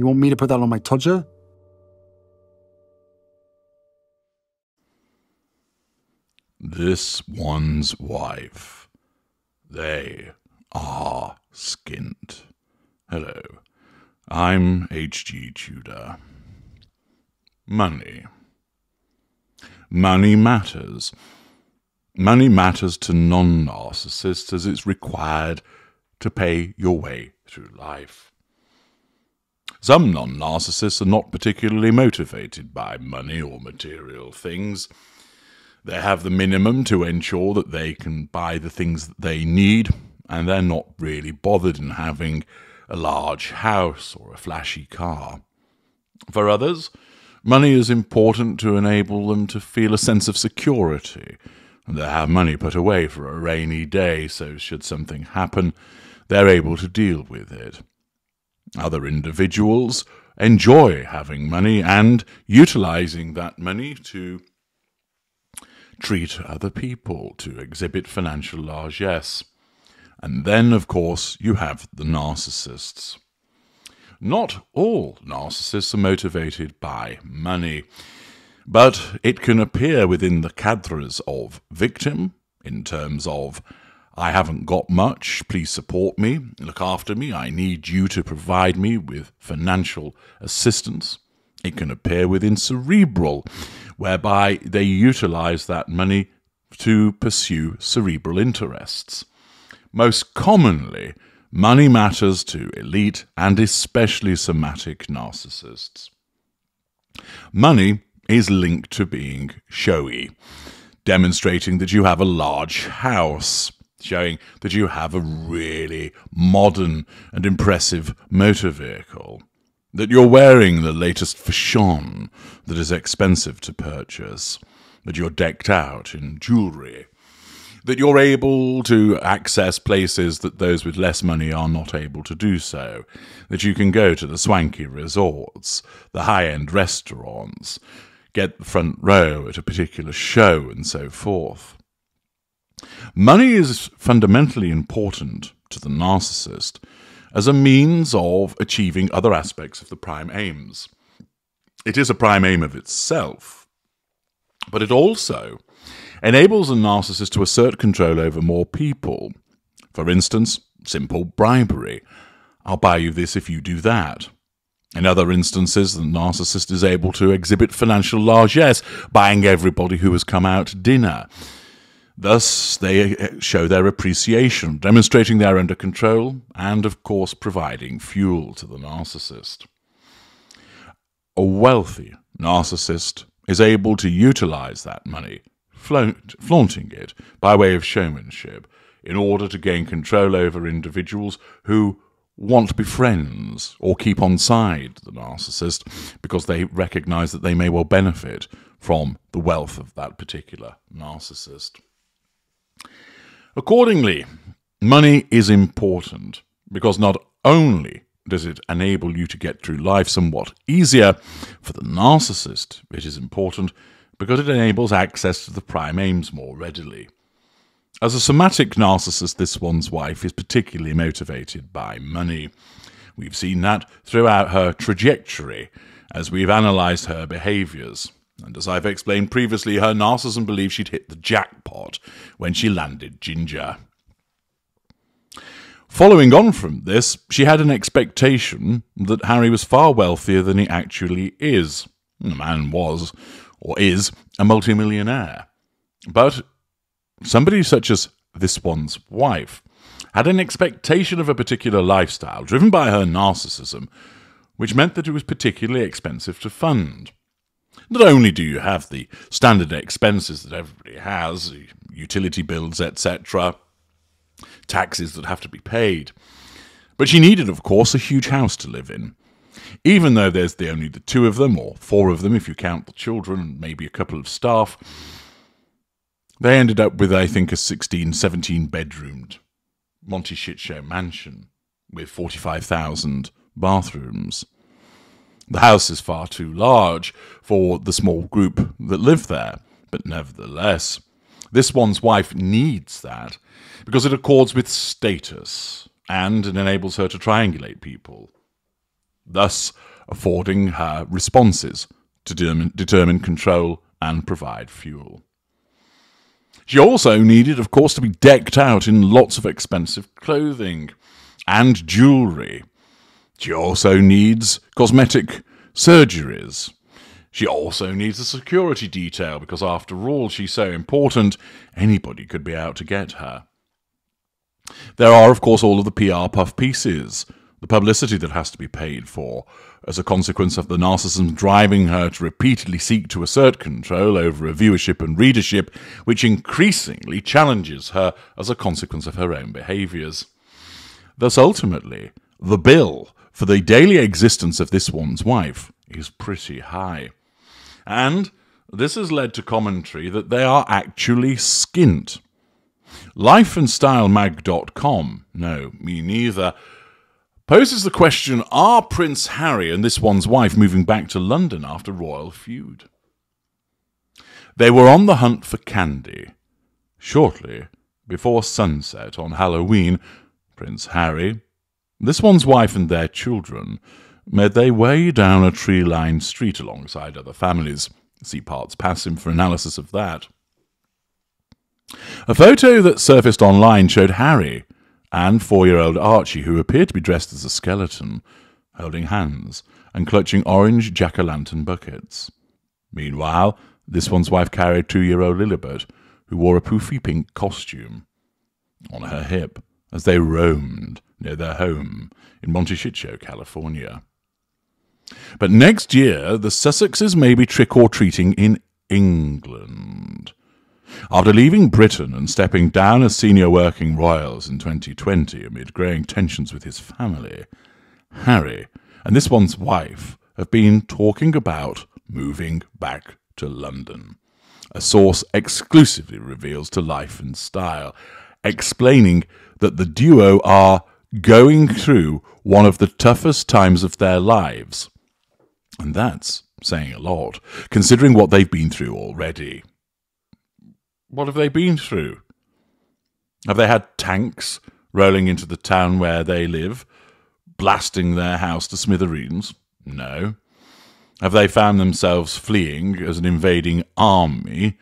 You want me to put that on my todger? This one's wife. They are Skint. Hello, I'm H.G. Tudor. Money. Money matters. Money matters to non-narcissists as it's required to pay your way through life. Some non-narcissists are not particularly motivated by money or material things. They have the minimum to ensure that they can buy the things that they need, and they're not really bothered in having a large house or a flashy car. For others, money is important to enable them to feel a sense of security, and they have money put away for a rainy day, so should something happen, they're able to deal with it. Other individuals enjoy having money and utilizing that money to treat other people, to exhibit financial largesse. And then, of course, you have the narcissists. Not all narcissists are motivated by money, but it can appear within the cadres of victim, in terms of, I haven't got much, please support me, look after me, I need you to provide me with financial assistance. It can appear within cerebral, whereby they utilize that money to pursue cerebral interests. Most commonly, money matters to elite and especially somatic narcissists. Money is linked to being showy, demonstrating that you have a large house, showing that you have a really modern and impressive motor vehicle, that you're wearing the latest fashion that is expensive to purchase, that you're decked out in jewellery, that you're able to access places that those with less money are not able to do so, that you can go to the swanky resorts, the high-end restaurants, get the front row at a particular show, and so forth. Money is fundamentally important to the narcissist as a means of achieving other aspects of the prime aims. It is a prime aim of itself, but it also enables a narcissist to assert control over more people. For instance, simple bribery. I'll buy you this if you do that. In other instances, the narcissist is able to exhibit financial largesse, buying everybody who has come out to dinner. Thus, they show their appreciation, demonstrating they're under control, and, of course, providing fuel to the narcissist. A wealthy narcissist is able to utilize that money, flaunting it by way of showmanship, in order to gain control over individuals who want to be friends or keep on side the narcissist because they recognize that they may well benefit from the wealth of that particular narcissist. Accordingly, money is important because not only does it enable you to get through life somewhat easier, for the narcissist it is important because it enables access to the prime aims more readily. As a somatic narcissist, this one's wife is particularly motivated by money. We've seen that throughout her trajectory as we've analysed her behaviours. And as I've explained previously, her narcissism believes she'd hit the jackpot when she landed Ginger. Following on from this, she had an expectation that Harry was far wealthier than he actually is. The man was, or is, a multimillionaire. But somebody such as this one's wife had an expectation of a particular lifestyle driven by her narcissism, which meant that it was particularly expensive to fund. Not only do you have the standard expenses that everybody has, utility bills, etc., taxes that have to be paid, but she needed, of course, a huge house to live in. Even though there's only the two of them, or four of them if you count the children and maybe a couple of staff, they ended up with, I think, a 16, 17-bedroomed Monty Shitshow mansion with 45,000 bathrooms. The house is far too large for the small group that live there, but nevertheless, this one's wife needs that because it accords with status and it enables her to triangulate people. Thus, affording her responses to determine control and provide fuel. She also needed, of course, to be decked out in lots of expensive clothing and jewellery. She also needs cosmetic surgeries. She also needs a security detail because, after all, she's so important, anybody could be out to get her. There are, of course, all of the PR puff pieces, the publicity that has to be paid for, as a consequence of the narcissism driving her to repeatedly seek to assert control over a viewership and readership, which increasingly challenges her as a consequence of her own behaviours. Thus, ultimately, the bill for the daily existence of this one's wife is pretty high. And this has led to commentary that they are actually skint. Lifeandstylemag.com, no, me neither, poses the question, are Prince Harry and this one's wife moving back to London after royal feud? They were on the hunt for candy. Shortly before sunset on Halloween, Prince Harry, this one's wife and their children made their way down a tree-lined street alongside other families. See parts pass him for analysis of that. A photo that surfaced online showed Harry and 4-year-old Archie, who appeared to be dressed as a skeleton, holding hands and clutching orange jack-o'-lantern buckets. Meanwhile, this one's wife carried 2-year-old Lilibet, who wore a poofy pink costume on her hip as they roamed near their home in Montecito, California. But next year, the Sussexes may be trick-or-treating in England. After leaving Britain and stepping down as senior working royals in 2020 amid growing tensions with his family, Harry and this one's wife have been talking about moving back to London. A source exclusively reveals to Life and Style, explaining that the duo are going through one of the toughest times of their lives. And that's saying a lot, considering what they've been through already. What have they been through? Have they had tanks rolling into the town where they live, blasting their house to smithereens? No. Have they found themselves fleeing as an invading army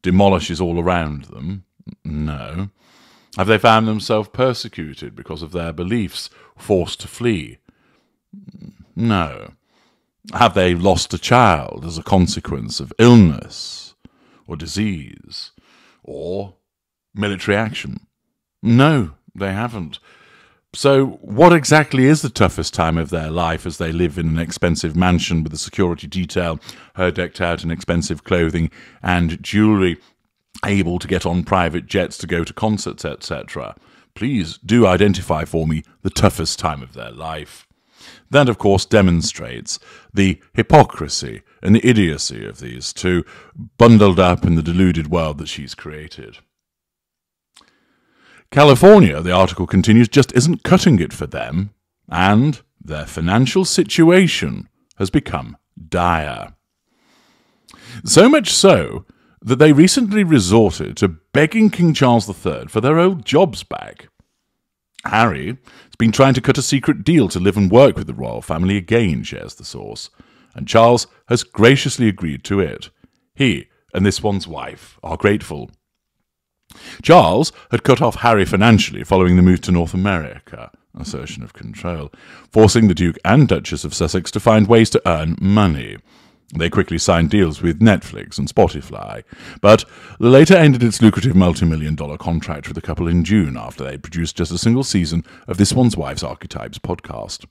demolishes all around them? No. Have they found themselves persecuted because of their beliefs, forced to flee? No. Have they lost a child as a consequence of illness or disease or military action? No, they haven't. So what exactly is the toughest time of their life as they live in an expensive mansion with a security detail, her decked out in expensive clothing and jewellery, able to get on private jets to go to concerts, etc.? Please do identify for me the toughest time of their life. That, of course, demonstrates the hypocrisy and the idiocy of these two, bundled up in the deluded world that she's created. California, the article continues, just isn't cutting it for them, and their financial situation has become dire. So much so that they recently resorted to begging King Charles III for their old jobs back. Harry has been trying to cut a secret deal to live and work with the royal family again, shares the source, and Charles has graciously agreed to it. He and this one's wife are grateful. Charles had cut off Harry financially following the move to North America, assertion of control, forcing the Duke and Duchess of Sussex to find ways to earn money. They quickly signed deals with Netflix and Spotify, but the latter ended its lucrative multi-million-dollar contract with the couple in June after they produced just a single season of This One's Wife's Archetypes podcast.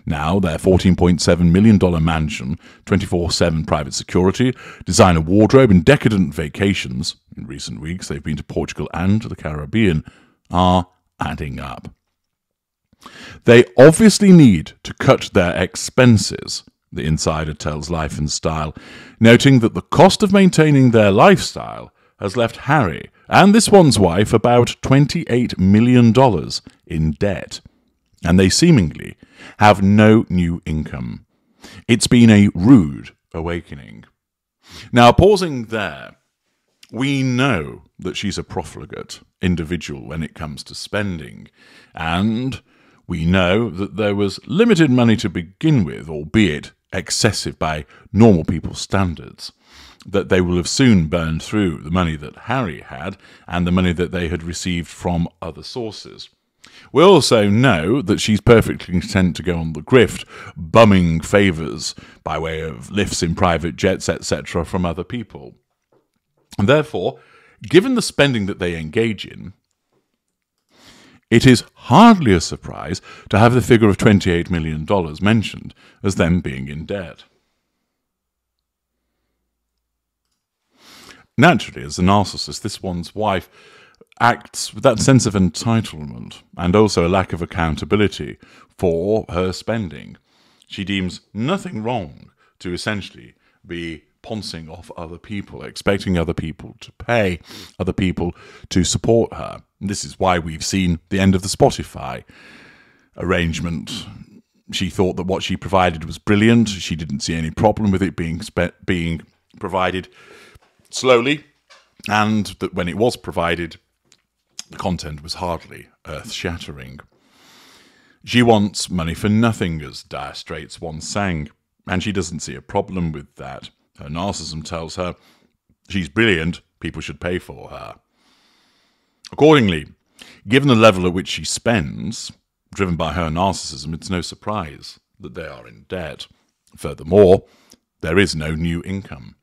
Now, their $14.7 million mansion, 24/7 private security, designer wardrobe, and decadent vacations — in recent weeks they've been to Portugal and the Caribbean — are adding up. They obviously need to cut their expenses, the insider tells Life and Style, noting that the cost of maintaining their lifestyle has left Harry and this one's wife about $28 million in debt, and they seemingly have no new income. It's been a rude awakening. Now, pausing there, we know that she's a profligate individual when it comes to spending, and We know that there was limited money to begin with, albeit excessive by normal people's standards, that they will have soon burned through the money that Harry had and the money that they had received from other sources. We also know that she's perfectly content to go on the grift, bumming favours by way of lifts in private jets, etc., from other people. And therefore, given the spending that they engage in, it is hardly a surprise to have the figure of $28 million mentioned as them being in debt. Naturally, as a narcissist, this one's wife acts with that sense of entitlement and also a lack of accountability for her spending. She deems nothing wrong to essentially be pouncing off other people, expecting other people to pay, other people to support her. And this is why we've seen the end of the Spotify arrangement. She thought that what she provided was brilliant. She didn't see any problem with it being provided slowly, and that when it was provided, the content was hardly earth-shattering. She wants money for nothing, as Dire Straits once sang, and she doesn't see a problem with that. Her narcissism tells her she's brilliant, people should pay for her. Accordingly, given the level at which she spends, driven by her narcissism, it's no surprise that they are in debt. Furthermore, there is no new income.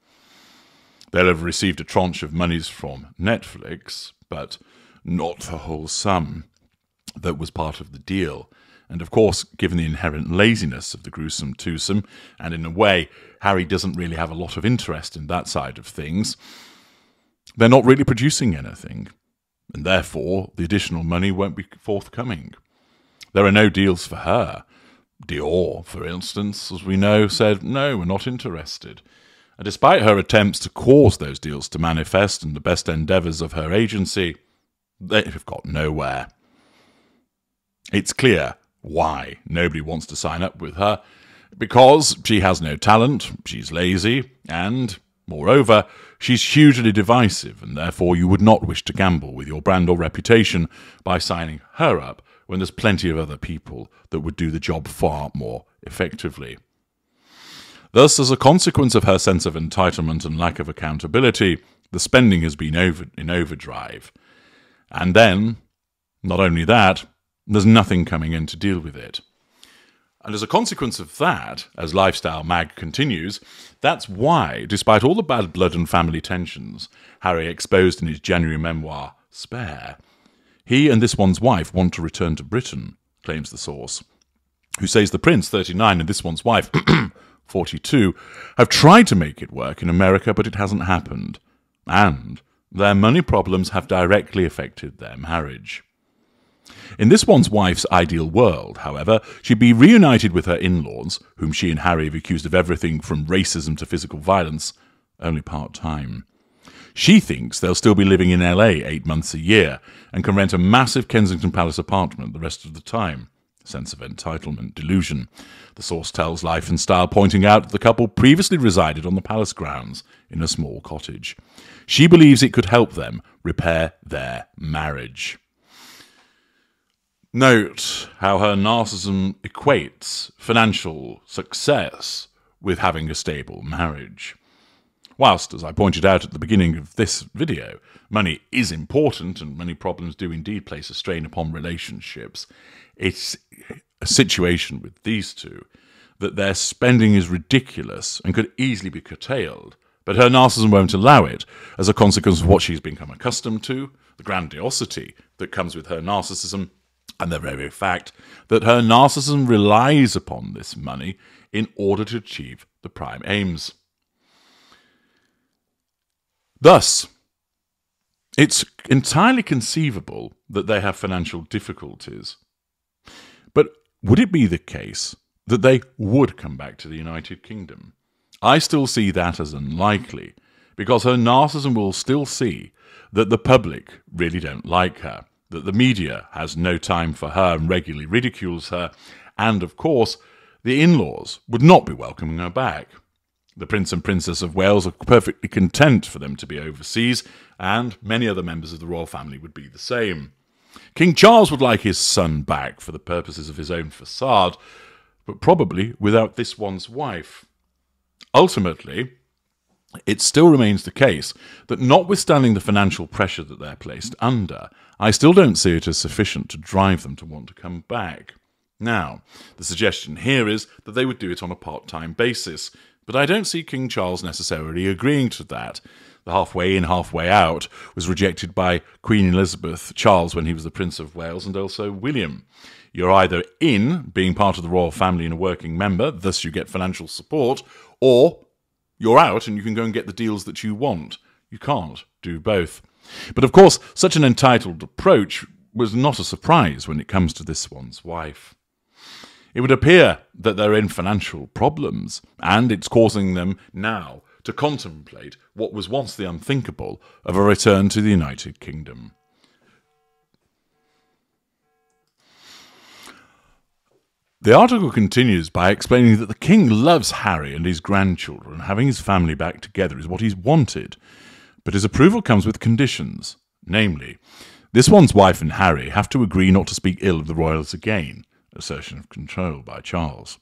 They'll have received a tranche of monies from Netflix, but not the whole sum that was part of the deal. And of course, given the inherent laziness of the gruesome twosome, and in a way, Harry doesn't really have a lot of interest in that side of things, they're not really producing anything. And therefore, the additional money won't be forthcoming. There are no deals for her. Dior, for instance, as we know, said, no, we're not interested. And despite her attempts to cause those deals to manifest and the best endeavours of her agency, they've got nowhere. It's clear why nobody wants to sign up with her, because she has no talent, she's lazy, and, moreover, she's hugely divisive, and therefore you would not wish to gamble with your brand or reputation by signing her up when there's plenty of other people that would do the job far more effectively. Thus, as a consequence of her sense of entitlement and lack of accountability, the spending has been in overdrive. And then, not only that, there's nothing coming in to deal with it. And as a consequence of that, as Lifestyle Mag continues, that's why, despite all the bad blood and family tensions Harry exposed in his January memoir, Spare, he and this one's wife want to return to Britain, claims the source, who says the prince, 39, and this one's wife, 42, have tried to make it work in America, but it hasn't happened. And their money problems have directly affected their marriage. In this one's wife's ideal world, however, she'd be reunited with her in-laws, whom she and Harry have accused of everything from racism to physical violence, only part-time. She thinks they'll still be living in LA 8 months a year and can rent a massive Kensington Palace apartment the rest of the time. Sense of entitlement delusion. The source tells Life and Style, pointing out that the couple previously resided on the palace grounds in a small cottage. She believes it could help them repair their marriage. Note how her narcissism equates financial success with having a stable marriage. Whilst, as I pointed out at the beginning of this video, money is important and many problems do indeed place a strain upon relationships, it's a situation with these two that their spending is ridiculous and could easily be curtailed, but her narcissism won't allow it as a consequence of what she's become accustomed to, the grandiosity that comes with her narcissism, and the very fact that her narcissism relies upon this money in order to achieve the prime aims. Thus, it's entirely conceivable that they have financial difficulties. But would it be the case that they would come back to the United Kingdom? I still see that as unlikely, because her narcissism will still see that the public really don't like her, that the media has no time for her and regularly ridicules her, and, of course, the in-laws would not be welcoming her back. The Prince and Princess of Wales are perfectly content for them to be overseas, and many other members of the royal family would be the same. King Charles would like his son back for the purposes of his own facade, but probably without this one's wife. Ultimately, it still remains the case that notwithstanding the financial pressure that they're placed under, I still don't see it as sufficient to drive them to want to come back. Now, the suggestion here is that they would do it on a part-time basis, but I don't see King Charles necessarily agreeing to that. The halfway in, halfway out was rejected by Queen Elizabeth, Charles when he was the Prince of Wales, and also William. You're either in, being part of the royal family and a working member, thus you get financial support, or you're out and you can go and get the deals that you want. You can't do both. But of course, such an entitled approach was not a surprise when it comes to this one's wife. It would appear that they're in financial problems, and it's causing them now to contemplate what was once the unthinkable of a return to the United Kingdom. The article continues by explaining that the king loves Harry and his grandchildren. Having his family back together is what he's wanted, but his approval comes with conditions. Namely, this one's wife and Harry have to agree not to speak ill of the royals again, assertion of control by Charles.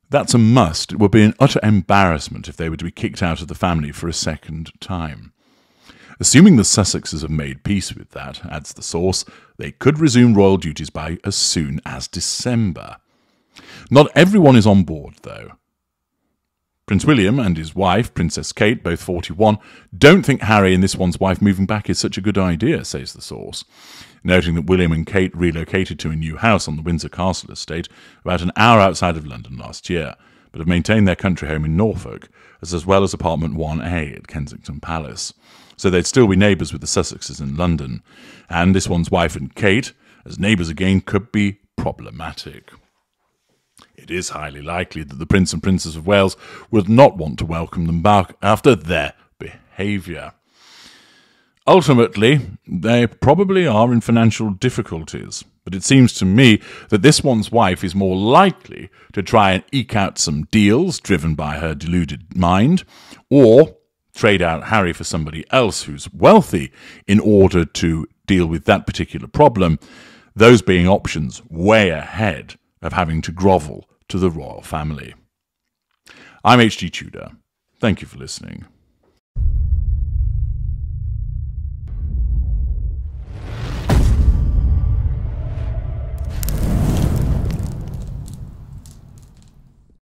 That's a must. It would be an utter embarrassment if they were to be kicked out of the family for a second time. Assuming the Sussexes have made peace with that, adds the source, they could resume royal duties by as soon as December. Not everyone is on board, though. Prince William and his wife, Princess Kate, both 41, don't think Harry and this one's wife moving back is such a good idea, says the source, noting that William and Kate relocated to a new house on the Windsor Castle estate about an hour outside of London last year, but have maintained their country home in Norfolk, as well as apartment 1A at Kensington Palace. So they'd still be neighbours with the Sussexes in London, and this one's wife and Kate, as neighbours again, could be problematic. It is highly likely that the Prince and Princess of Wales would not want to welcome them back after their behaviour. Ultimately, they probably are in financial difficulties, but it seems to me that this one's wife is more likely to try and eke out some deals driven by her deluded mind, or trade out Harry for somebody else who's wealthy in order to deal with that particular problem, those being options way ahead of having to grovel to the royal family. I'm H.G. Tudor. Thank you for listening.